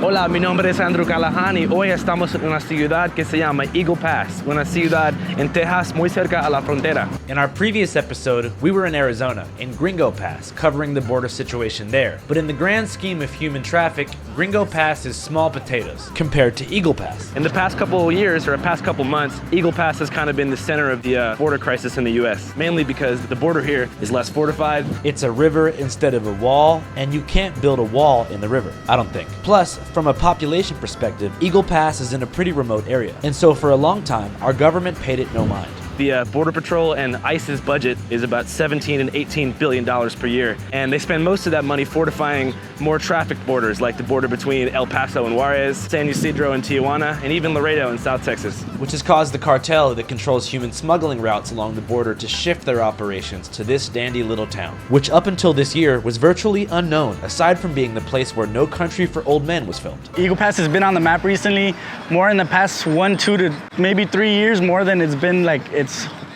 Hola, mi nombre es Andrew Callahan y hoy estamos en una ciudad que se llama Eagle Pass, una ciudad en Texas muy cerca a la frontera. In our previous episode, we were in Arizona, in Gringo Pass, covering the border situation there. But in the grand scheme of human traffic, Gringo Pass is small potatoes compared to Eagle Pass. In the past couple of years, or past couple months, Eagle Pass has kind of been the center of the border crisis in the U.S., mainly because the border here is less fortified. It's a river instead of a wall, and you can't build a wall in the river, I don't think. Plus, from a population perspective, Eagle Pass is in a pretty remote area, and so for a long time, our government paid it no mind. The Border Patrol and ICE's budget is about $17 and $18 billion per year, and they spend most of that money fortifying more trafficked borders, like the border between El Paso and Juarez, San Ysidro and Tijuana, and even Laredo in South Texas. Which has caused the cartel that controls human smuggling routes along the border to shift their operations to this dandy little town, which up until this year was virtually unknown, aside from being the place where No Country for Old Men was filmed. Eagle Pass has been on the map recently, more in the past 1, 2 to maybe 3 years, more than it's been like its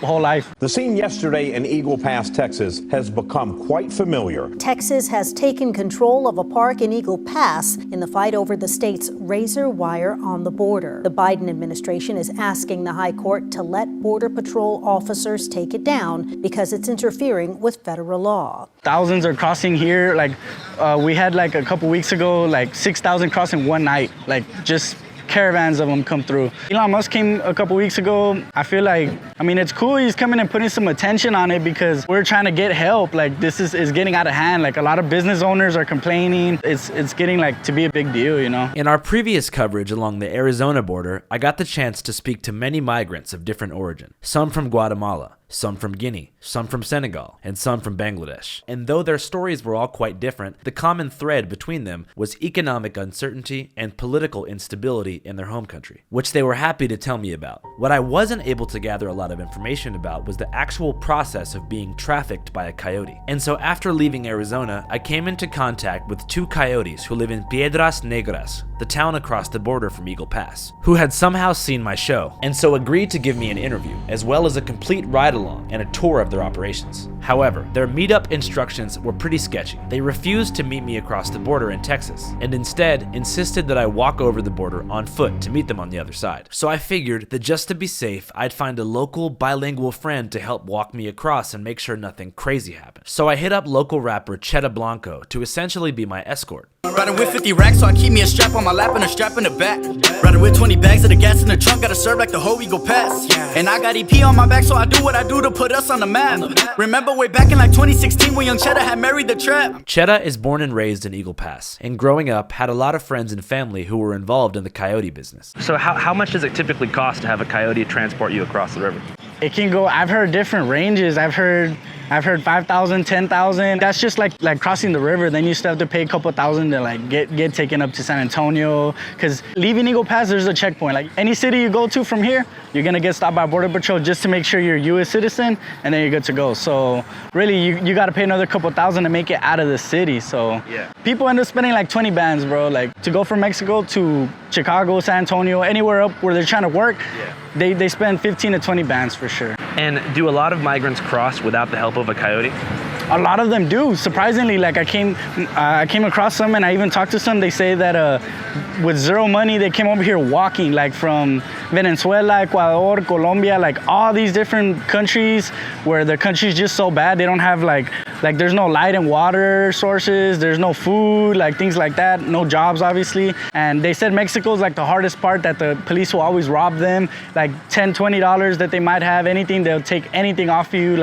whole life. The scene yesterday in Eagle Pass, Texas has become quite familiar. Texas has taken control of a park in Eagle Pass in the fight over the state's razor wire on the border. The Biden administration is asking the High Court to let Border Patrol officers take it down because it's interfering with federal law. Thousands are crossing here. We had a couple weeks ago, 6,000 crossing one night, just caravans of them come through. Elon Musk came a couple weeks ago. I feel it's cool he's coming and putting some attention on it because we're trying to get help. This is getting out of hand. A lot of business owners are complaining. It's getting to be a big deal, you know? In our previous coverage along the Arizona border, I got the chance to speak to many migrants of different origin, some from Guatemala, some from Guinea, some from Senegal, and some from Bangladesh. And though their stories were all quite different, the common thread between them was economic uncertainty and political instability in their home country, which they were happy to tell me about. What I wasn't able to gather a lot of information about was the actual process of being trafficked by a coyote. And so after leaving Arizona, I came into contact with 2 coyotes who live in Piedras Negras, the town across the border from Eagle Pass, who had somehow seen my show, and so agreed to give me an interview, as well as a complete ride-along and a tour of their operations. However, their meetup instructions were pretty sketchy. They refused to meet me across the border in Texas, and instead insisted that I walk over the border on foot to meet them on the other side. So I figured that just to be safe, I'd find a local bilingual friend to help walk me across and make sure nothing crazy happened. So I hit up local rapper Cheta Blanco to essentially be my escort. Riding with 50 racks, so I keep me a strap on my lap and a strap in the back. Riding with 20 bags of the gas in the trunk, gotta serve like the whole Eagle Pass. And I got EP on my back, so I do what I do to put us on the map. Remember way back in 2016 when young Cheta had married the trap. Cheta is born and raised in Eagle Pass, and growing up had a lot of friends and family who were involved in the coyote business. So how much does it typically cost to have a coyote transport you across the river? It can go, I've heard different ranges. I've heard 5,000, 10,000. That's just like crossing the river. Then you still have to pay a couple thousand to get taken up to San Antonio. Because leaving Eagle Pass, there's a checkpoint. Any city you go to from here, you're gonna get stopped by Border Patrol just to make sure you're a U.S. citizen, and then you're good to go. So really, you gotta pay another couple thousand to make it out of the city. So yeah. People end up spending 20 bands, bro. To go from Mexico to Chicago, San Antonio, anywhere up where they're trying to work, yeah. They spend 15 to 20 bands for sure. And do a lot of migrants cross without the help of a coyote? A lot of them do. Surprisingly, I came across some, and I even talked to some. They say that with zero money, they came over here walking, from Venezuela, Ecuador, Colombia, all these different countries where the country's just so bad. They don't have there's no light and water sources. There's no food, things like that. No jobs, obviously. And they said Mexico's the hardest part, that the police will always rob them, $10, $20 that they might have, anything. They'll take anything off of you,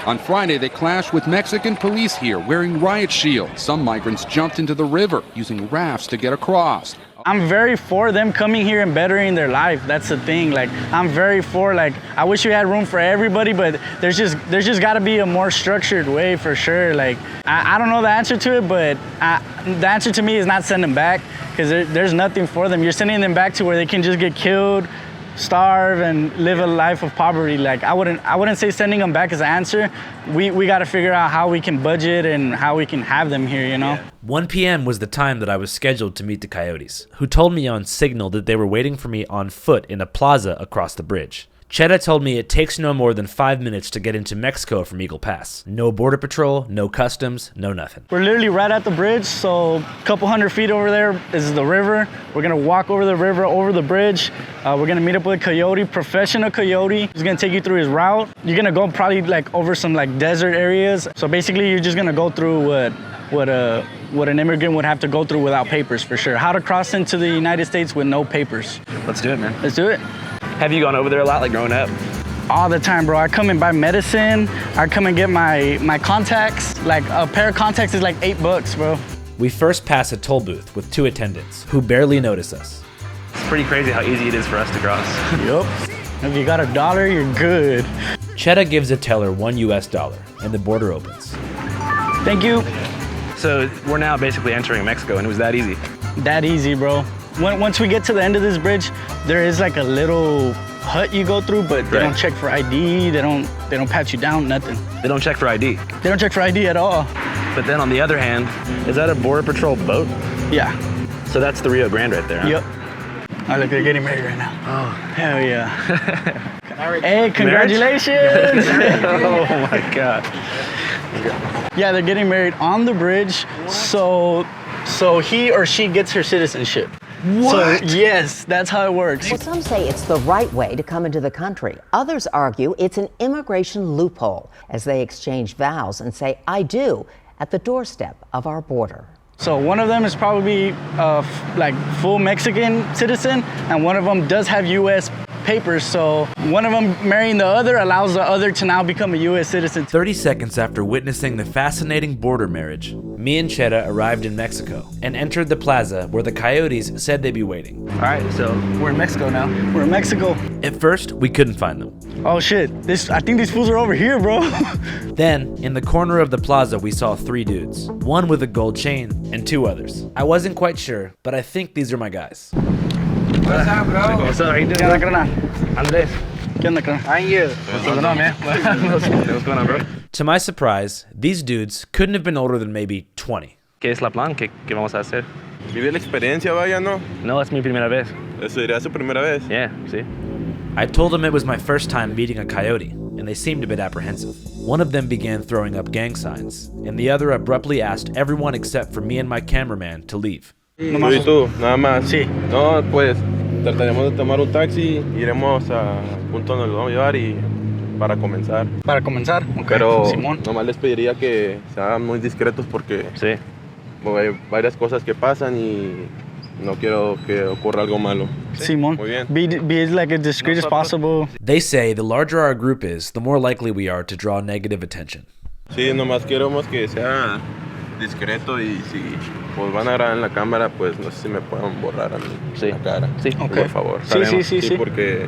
On Friday, they clashed with Mexican police here wearing riot shields. Some migrants jumped into the river using rafts to get across. I'm very for them coming here and bettering their life. That's the thing. I'm very for, I wish we had room for everybody, but there's just got to be a more structured way for sure. I don't know the answer to it, but the answer to me is not send them back, because there's nothing for them. You're sending them back to where they can just get killed, starve, and live a life of poverty. I wouldn't say sending them back is the answer. We got to figure out how we can budget and how we can have them here, you know? Yeah. 1 p.m. was the time that I was scheduled to meet the coyotes, who told me on Signal that they were waiting for me on foot in a plaza across the bridge. Cheta told me it takes no more than 5 minutes to get into Mexico from Eagle Pass. No border patrol, no customs, no nothing. We're literally right at the bridge, so a couple hundred feet over there is the river. We're gonna walk over the river, over the bridge. We're gonna meet up with a coyote, professional coyote. He's gonna take you through his route. You're gonna go probably like over some like desert areas. So basically you're just gonna go through what an immigrant would have to go through without papers for sure. How to cross into the United States with no papers. Let's do it, man. Let's do it. Have you gone over there a lot, like growing up? All the time, bro. I come and buy medicine. I come and get my contacts. Like a pair of contacts is like $8, bro. We first pass a toll booth with 2 attendants who barely notice us. It's pretty crazy how easy it is for us to cross. Yup. If you got $1, you're good. Cheta gives a teller $1 US, and the border opens. Thank you. So we're now basically entering Mexico, and it was that easy. That easy, bro. Once we get to the end of this bridge, there is like a little hut you go through, but they don't check for ID. They don't pat you down, nothing. They don't check for ID. They don't check for ID at all. But then on the other hand, is that a Border Patrol boat? Yeah. So that's the Rio Grande right there, huh? Yep. Oh, look, they're getting married right now. Oh, hell yeah. Hey, congratulations. Oh my God. Yeah, they're getting married on the bridge, so he or she gets her citizenship. What? So, yes, that's how it works. Well, some say it's the right way to come into the country. Others argue it's an immigration loophole as they exchange vows and say, I do, at the doorstep of our border. So one of them is probably like full Mexican citizen, and one of them does have U.S. papers. So one of them marrying the other allows the other to now become a U.S. citizen. 30 seconds after witnessing the fascinating border marriage, me and Cheta arrived in Mexico and entered the plaza where the coyotes said they'd be waiting. All right, so we're in Mexico now. We're in Mexico. At first, we couldn't find them. Oh shit, I think these fools are over here, bro. Then, in the corner of the plaza, we saw 3 dudes, one with a gold chain and 2 others. I wasn't quite sure, but I think these are my guys. What's up, bro? What's up? How you doing? ¿Qué onda, carnal? Andres. ¿Qué onda, carnal? How you? What's going on, man? What's going on, bro? To my surprise, these dudes couldn't have been older than maybe 20. ¿Qué es la plan? ¿Qué vamos a hacer? Vivir la experiencia, vaya, ¿no? No, es mi primera vez. ¿Eso sería su primera vez? Yeah, sí. I told them it was my first time meeting a coyote, and they seemed a bit apprehensive. One of them began throwing up gang signs, and the other abruptly asked everyone except for me and my cameraman to leave. Tú y tú, nada más. Sí. No, pues trataremos de tomar un taxi, iremos a punto donde lo vamos a llevar y para comenzar. Para comenzar, ok. Pero Simón. nomás les pediría que sean muy discretos porque Sí. hay varias cosas que pasan y no quiero que ocurra algo malo. Simón. Muy bien. Be like as discreet as possible. They say the larger our group is, the more likely we are to draw negative attention. Sí, nomás queremos que sea discreto y si pues van a grabar en la cámara, pues no sé si me puedan borrar a mí la cara. Sí. Okay. Por favor. Sí. Porque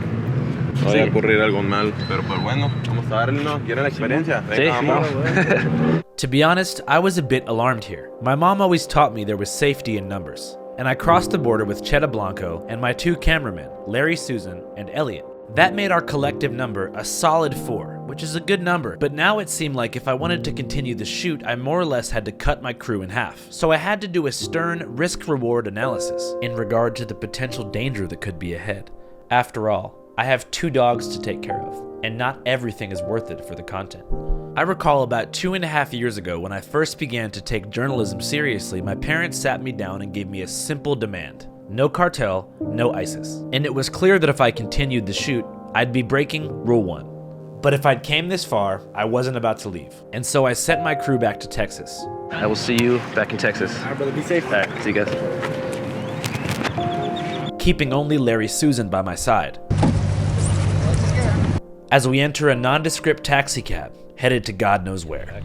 no vaya a ocurrir algo mal. Pero pues bueno, vamos a darle, ¿no? ¿Quieren la experiencia? Sí, Venga, vamos. To be honest, I was a bit alarmed here. My mom always taught me there was safety in numbers. And I crossed the border with Cheta Blanco and my 2 cameramen, Larry Susan and Elliot. That made our collective number a solid 4, which is a good number, but now it seemed like if I wanted to continue the shoot, I more or less had to cut my crew in half. So I had to do a stern risk-reward analysis in regard to the potential danger that could be ahead. After all, I have 2 dogs to take care of, and not everything is worth it for the content. I recall about 2.5 years ago when I first began to take journalism seriously, my parents sat me down and gave me a simple demand. No cartel, no ISIS. And it was clear that if I continued the shoot, I'd be breaking Rule 1. But if I'd came this far, I wasn't about to leave. And so I sent my crew back to Texas. I will see you back in Texas. All right, brother, be safe. All right, see you guys. Keeping only Larry Susan by my side. As we enter a nondescript taxi cab, headed to God knows where.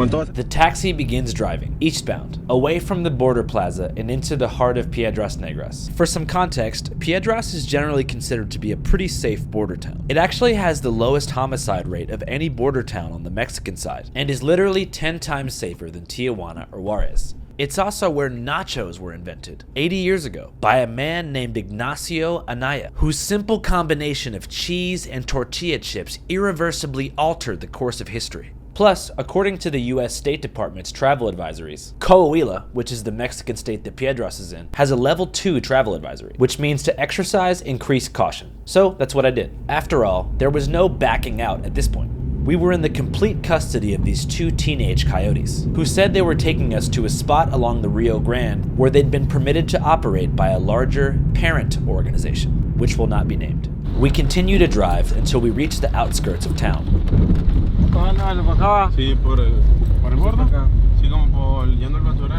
The taxi begins driving, eastbound, away from the border plaza and into the heart of Piedras Negras. For some context, Piedras is generally considered to be a pretty safe border town. It actually has the lowest homicide rate of any border town on the Mexican side, and is literally 10 times safer than Tijuana or Juarez. It's also where nachos were invented 80 years ago by a man named Ignacio Anaya, whose simple combination of cheese and tortilla chips irreversibly altered the course of history. Plus, according to the US State Department's travel advisories, Coahuila, which is the Mexican state that Piedras is in, has a level 2 travel advisory, which means to exercise increased caution. So that's what I did. After all, there was no backing out at this point. We were in the complete custody of these 2 teenage coyotes, who said they were taking us to a spot along the Rio Grande where they'd been permitted to operate by a larger parent organization, which will not be named. We continue to drive until we reach the outskirts of town.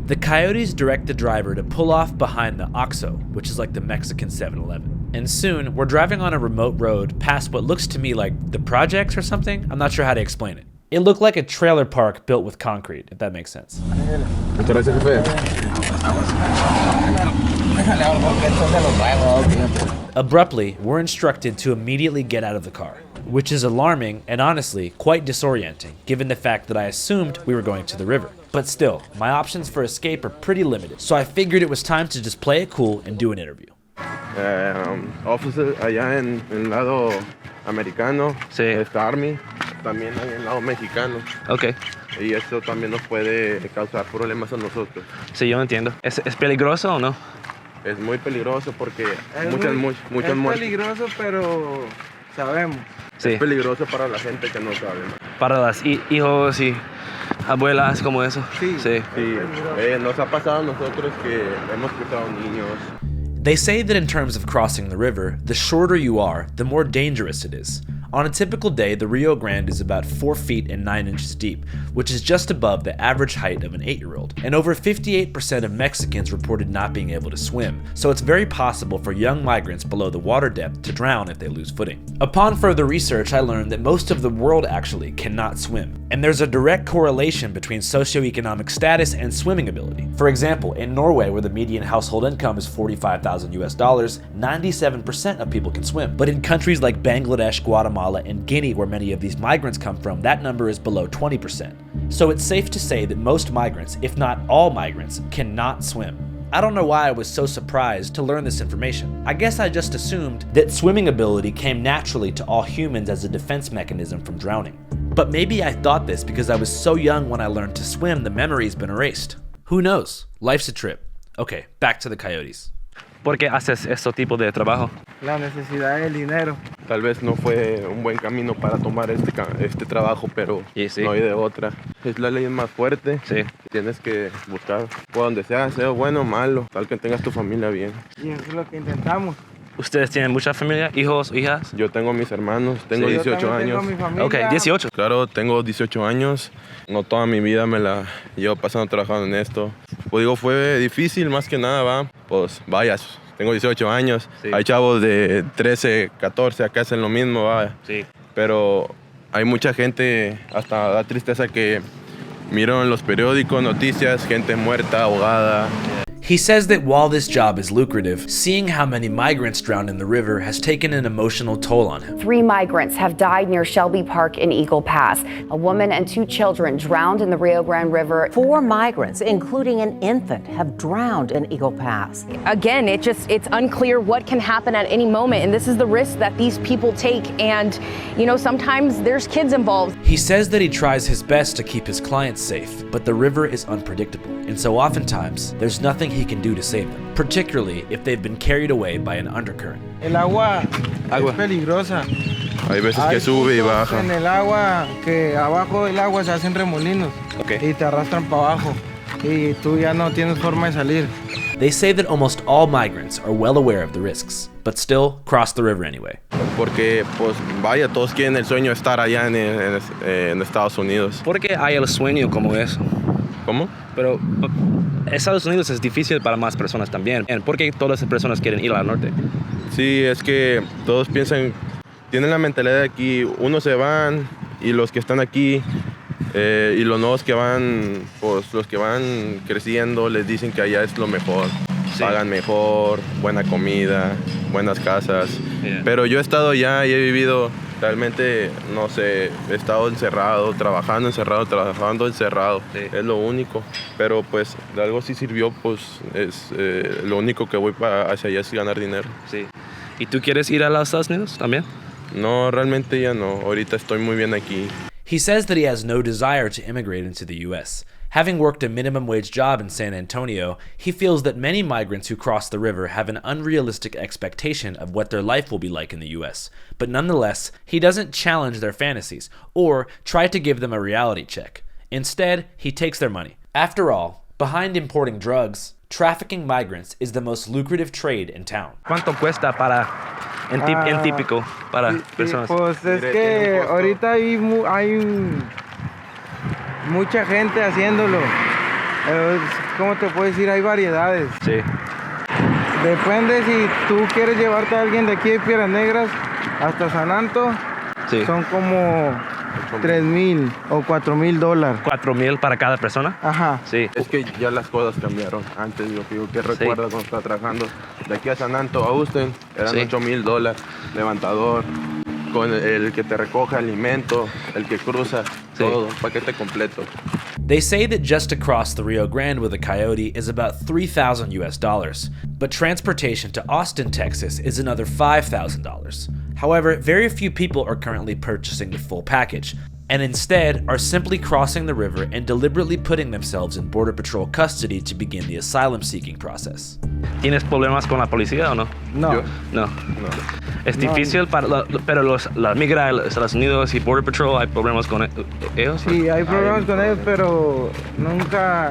The coyotes direct the driver to pull off behind the OXXO, which is like the Mexican 7-Eleven. And soon, we're driving on a remote road past what looks to me like the projects or something. I'm not sure how to explain it. It looked like a trailer park built with concrete, if that makes sense. Abruptly, we're instructed to immediately get out of the car, which is alarming and honestly quite disorienting, given the fact that I assumed we were going to the river. But still, my options for escape are pretty limited, so I figured it was time to just play it cool and do an interview. Officer, allá en el lado americano, sí, está Army, también hay en el lado mexicano. Okay. Y eso también nos puede causar problemas a nosotros. Sí, yo entiendo. ¿Es peligroso o no? Es muy peligroso porque muchas muertes. Es peligroso, pero sabemos. Sí. Es peligroso para la gente que no sabe. Para los hijos y abuelas como eso. Sí. Sí. Nos ha pasado a nosotros que hemos cruzado niños. They say that in terms of crossing the river, the shorter you are, the more dangerous it is. On a typical day, the Rio Grande is about 4 feet and 9 inches deep, which is just above the average height of an 8-year-old. And over 58% of Mexicans reported not being able to swim, so it's very possible for young migrants below the water depth to drown if they lose footing. Upon further research, I learned that most of the world actually cannot swim, and there's a direct correlation between socioeconomic status and swimming ability. For example, in Norway, where the median household income is $45,000 US, 97% of people can swim. But in countries like Bangladesh, Guatemala, and Guinea, where many of these migrants come from, that number is below 20%. So it's safe to say that most migrants, if not all migrants, cannot swim. I don't know why I was so surprised to learn this information. I guess I just assumed that swimming ability came naturally to all humans as a defense mechanism from drowning. But maybe I thought this because I was so young when I learned to swim, the memory's been erased. Who knows? Life's a trip. Okay, back to the coyotes. ¿Por qué haces este tipo de trabajo? La necesidad del dinero. Tal vez no fue un buen camino para tomar este trabajo, pero no hay de otra. Es la ley más fuerte. Sí. Tienes que buscar por donde sea bueno o malo, tal que tengas tu familia bien. Y eso es lo que intentamos. ¿Ustedes tienen mucha familia, hijos, hijas? Yo tengo mis hermanos, tengo 18 años. Tengo mi familia. Ok, 18. Claro, tengo 18 años. No toda mi vida me la llevo pasando trabajando en esto. Pues digo, fue difícil más que nada, ¿va? Pues vaya, tengo 18 años. Sí. Hay chavos de 13, 14, acá hacen lo mismo, ¿va? Sí. Pero hay mucha gente, hasta da tristeza que miro en los periódicos noticias, gente muerta, ahogada. He says that while this job is lucrative, seeing how many migrants drown in the river has taken an emotional toll on him. 3 migrants have died near Shelby Park in Eagle Pass. A woman and 2 children drowned in the Rio Grande River. 4 migrants, including an infant, have drowned in Eagle Pass. Again, it's unclear what can happen at any moment, and this is the risk that these people take. And, sometimes there's kids involved. He says that he tries his best to keep his clients safe, but the river is unpredictable, and so oftentimes there's nothing he can do to save them, particularly if they've been carried away by an undercurrent. El agua es peligrosa. Hay veces que sube y baja. En el agua, que abajo del agua se hacen remolinos. Okay. Y te arrastran para abajo. Y tú ya no tienes forma de salir. They say that almost all migrants are well aware of the risks, but still cross the river anyway. Porque, pues, vaya, todos quieren el sueño de estar allá en Estados Unidos. ¿Por qué hay el sueño como eso? ¿Cómo? Pero Estados Unidos es difícil para más personas también. ¿Por qué todas las personas quieren ir al norte? Sí, es que todos piensan, tienen la mentalidad de aquí, unos se van y los que están aquí y los nuevos que van, pues los que van creciendo les dicen que allá es lo mejor. Sí. Pagan mejor, buena comida, buenas casas. Yeah. Pero yo he estado allá y he vivido, realmente, no sé, he estado encerrado, trabajando encerrado. Sí. Es lo único. Pero pues de algo sí sirvió, pues es lo único que voy hacia allá es ganar dinero. Sí. ¿Y tú quieres ir a los Estados Unidos también? No, realmente ya no. Ahorita estoy muy bien aquí. He says that he has no desire to immigrate into the U.S. Having worked a minimum wage job in San Antonio, he feels that many migrants who cross the river have an unrealistic expectation of what their life will be like in the U.S. But nonetheless, he doesn't challenge their fantasies or try to give them a reality check. Instead, he takes their money. After all, behind importing drugs, trafficking migrants is the most lucrative trade in town. ¿Cuánto cuesta para en típico para personas? Pues es que ahorita hay mucha gente haciéndolo. ¿Cómo te puedo decir? Hay variedades. Sí. Depende si tú quieres llevarte a alguien de aquí de Piedras Negras hasta San Anto. Sí. Son como $3,000 o $4,000. ¿4,000 para cada persona? Ajá. Sí. Es que ya las cosas cambiaron. Antes, yo digo que recuerda cuando estaba trabajando de aquí a San Anto, a Houston, eran $8,000, levantador, con el que te recoge alimento, el que cruza, todo, paquete completo. They say that just to cross the Rio Grande with a coyote is about $3,000 US, but transportation to Austin, Texas is another $5,000. However, very few people are currently purchasing the full package, and instead are simply crossing the river and deliberately putting themselves in Border Patrol custody to begin the asylum-seeking process. ¿Tienes problemas con la policía o no? No. No. Es difícil pero la migra a Estados Unidos y Border Patrol, ¿hay problemas con ellos? Sí, hay problemas con ellos, pero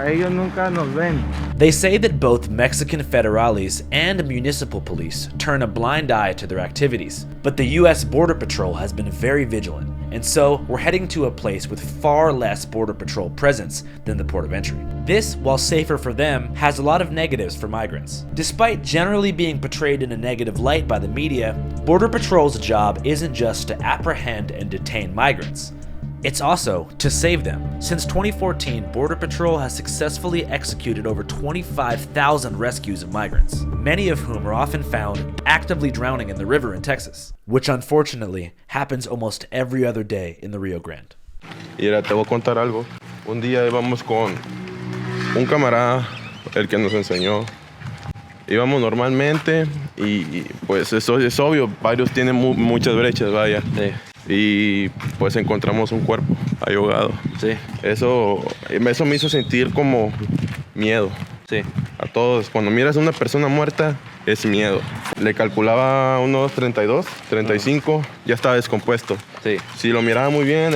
ellos nunca nos ven. They say that both Mexican federales and municipal police turn a blind eye to their activities, but the US Border Patrol has been very vigilant, and so we're heading to a place with far less Border Patrol presence than the port of entry. This, while safer for them, has a lot of negatives for migrants. Despite generally being portrayed in a negative light by the media, Border Patrol's job isn't just to apprehend and detain migrants. It's also to save them. Since 2014, Border Patrol has successfully executed over 25,000 rescues of migrants, many of whom are often found actively drowning in the river in Texas, which unfortunately happens almost every other day in the Rio Grande. Mira, te voy a contar algo. Un día íbamos con un camarada, el que nos enseñó. Íbamos normalmente y pues eso es obvio, varios tienen muchas brechas, vaya. Sí. Y pues encontramos un cuerpo ahí ahogado. Sí. Eso me hizo sentir como miedo. Sí. A todos, cuando miras a una persona muerta, es miedo. Le calculaba unos 32, 35, ya estaba descompuesto. Sí. Si lo miraba muy bien,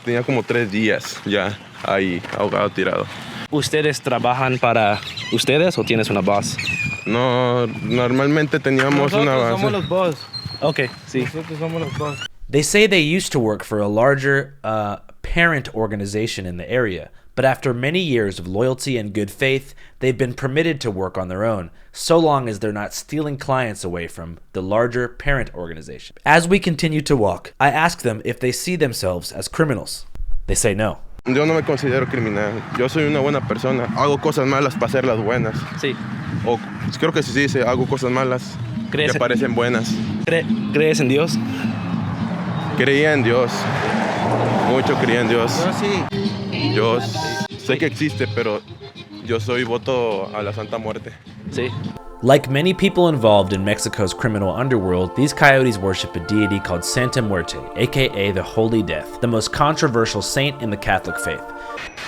tenía como 3 días ya ahí ahogado, tirado. ¿Ustedes trabajan para ustedes o tienes una boss? No, normalmente teníamos una base. Nosotros somos los boss. Ok, sí. Nosotros somos los boss. They say they used to work for a larger parent organization in the area, but after many years of loyalty and good faith, they've been permitted to work on their own, so long as they're not stealing clients away from the larger parent organization. As we continue to walk, I ask them if they see themselves as criminals. They say no. Yo no me considero criminal. Yo soy una buena persona. Hago cosas malas para hacer las buenas. Sí. O creo que sí se dice, hago cosas malas que parecen buenas. ¿Crees en Dios? Creía en Dios. Mucho creía en Dios. Yo sí. Yo sé que existe, pero yo soy voto a la Santa Muerte. Sí. Like many people involved in Mexico's criminal underworld, these coyotes worship a deity called Santa Muerte, aka the Holy Death, the most controversial saint in the Catholic faith.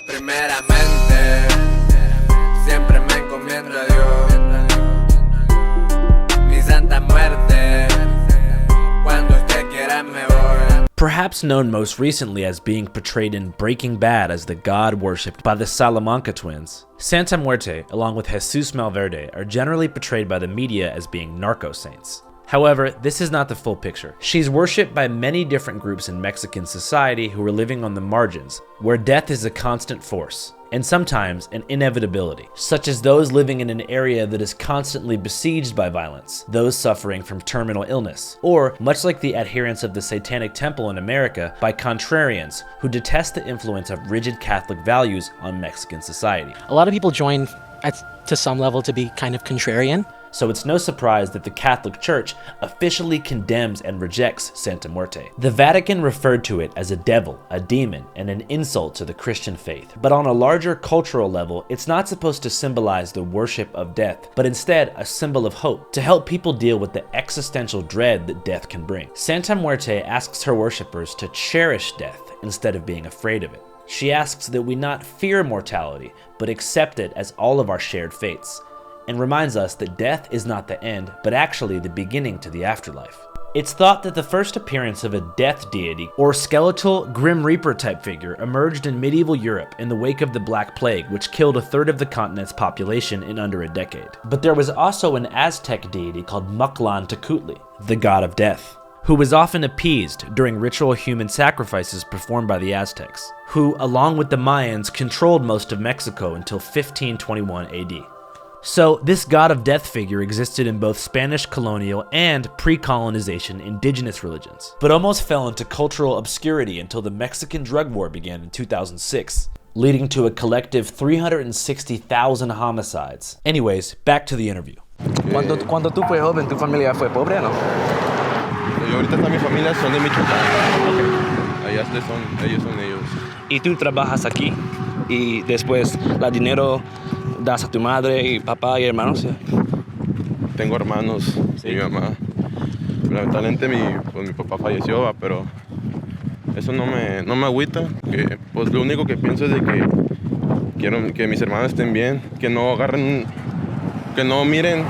Primeramente, siempre me encomiendo a Dios. Mi Santa Muerte, cuando usted quiera me voy. Perhaps known most recently as being portrayed in Breaking Bad as the god worshipped by the Salamanca twins, Santa Muerte, along with Jesus Malverde, are generally portrayed by the media as being narco saints. However, this is not the full picture. She's worshipped by many different groups in Mexican society who are living on the margins, where death is a constant force, and sometimes an inevitability, such as those living in an area that is constantly besieged by violence, those suffering from terminal illness, or, much like the adherents of the Satanic Temple in America, by contrarians who detest the influence of rigid Catholic values on Mexican society. A lot of people join to some level to be kind of contrarian. So it's no surprise that the Catholic Church officially condemns and rejects Santa Muerte. The Vatican referred to it as a devil, a demon, and an insult to the Christian faith. But on a larger cultural level, it's not supposed to symbolize the worship of death, but instead a symbol of hope, to help people deal with the existential dread that death can bring. Santa Muerte asks her worshippers to cherish death instead of being afraid of it. She asks that we not fear mortality, but accept it as all of our shared fates, and reminds us that death is not the end, but actually the beginning to the afterlife. It's thought that the first appearance of a death deity or skeletal Grim Reaper type figure emerged in medieval Europe in the wake of the Black Plague, which killed 1/3 of the continent's population in under a decade. But there was also an Aztec deity called Moctlantecuhtli, the god of death, who was often appeased during ritual human sacrifices performed by the Aztecs, who, along with the Mayans, controlled most of Mexico until 1521 AD. So, this god of death figure existed in both Spanish colonial and pre-colonization indigenous religions, but almost fell into cultural obscurity until the Mexican drug war began in 2006, leading to a collective 360,000 homicides. Anyways, back to the interview. Cuando tú fue joven, ¿tu familia fue pobre, no? Yo ahorita mi familia son de Michoacán. Allá ellos son ellos. Y tú trabajas aquí y después la dinero das a tu madre y papá y hermanos. Tengo hermanos y mi mamá. Lamentablemente mi papá falleció, pero eso no me agüita. Que, pues lo único que pienso es de que quiero que mis hermanos estén bien, que no agarren, que no miren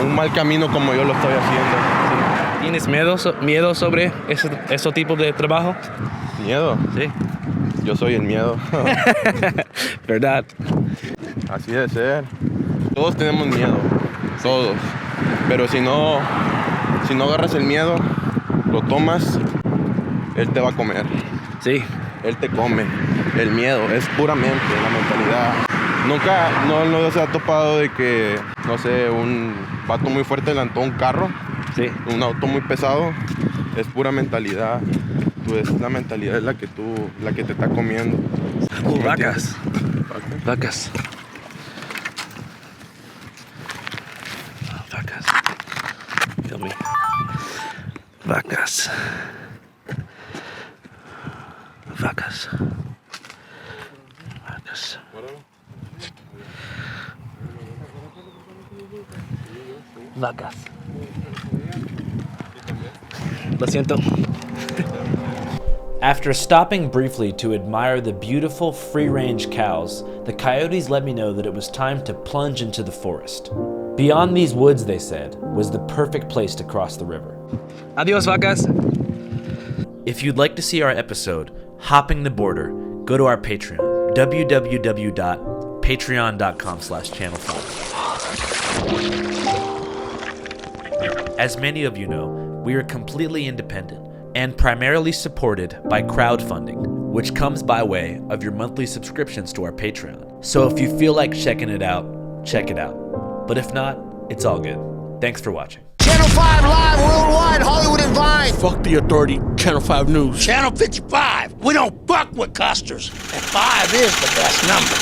un mal camino como yo lo estoy haciendo. ¿Tienes miedo sobre ese tipo de trabajo? ¿Miedo? Sí. Yo soy el miedo. ¿Verdad? Así debe ser. Todos tenemos miedo, todos. Pero si no agarras el miedo, lo tomas, él te va a comer. Sí. Él te come. El miedo es puramente la mentalidad. Nunca no se ha topado de que, no sé, un vato muy fuerte levantó un carro. Sí. Un auto muy pesado. Es pura mentalidad. La mentalidad es la que te está comiendo. Vacas. Vacas. Vacas. Feel me. Vacas. Vacas. Vacas. Vacas. Lo siento. After stopping briefly to admire the beautiful free-range cows, the coyotes let me know that it was time to plunge into the forest. Beyond these woods, they said, was the perfect place to cross the river. Adios, vacas. If you'd like to see our episode, Hopping the Border, go to our Patreon, www.patreon.com/channel5. As many of you know, we are completely independent and primarily supported by crowdfunding, which comes by way of your monthly subscriptions to our Patreon. So if you feel like checking it out, check it out. But if not, it's all good. Thanks for watching. Channel 5 live worldwide, Hollywood and Vine. Fuck the authority, Channel 5 News. Channel 55. We don't fuck with custers. And 5 is the best number.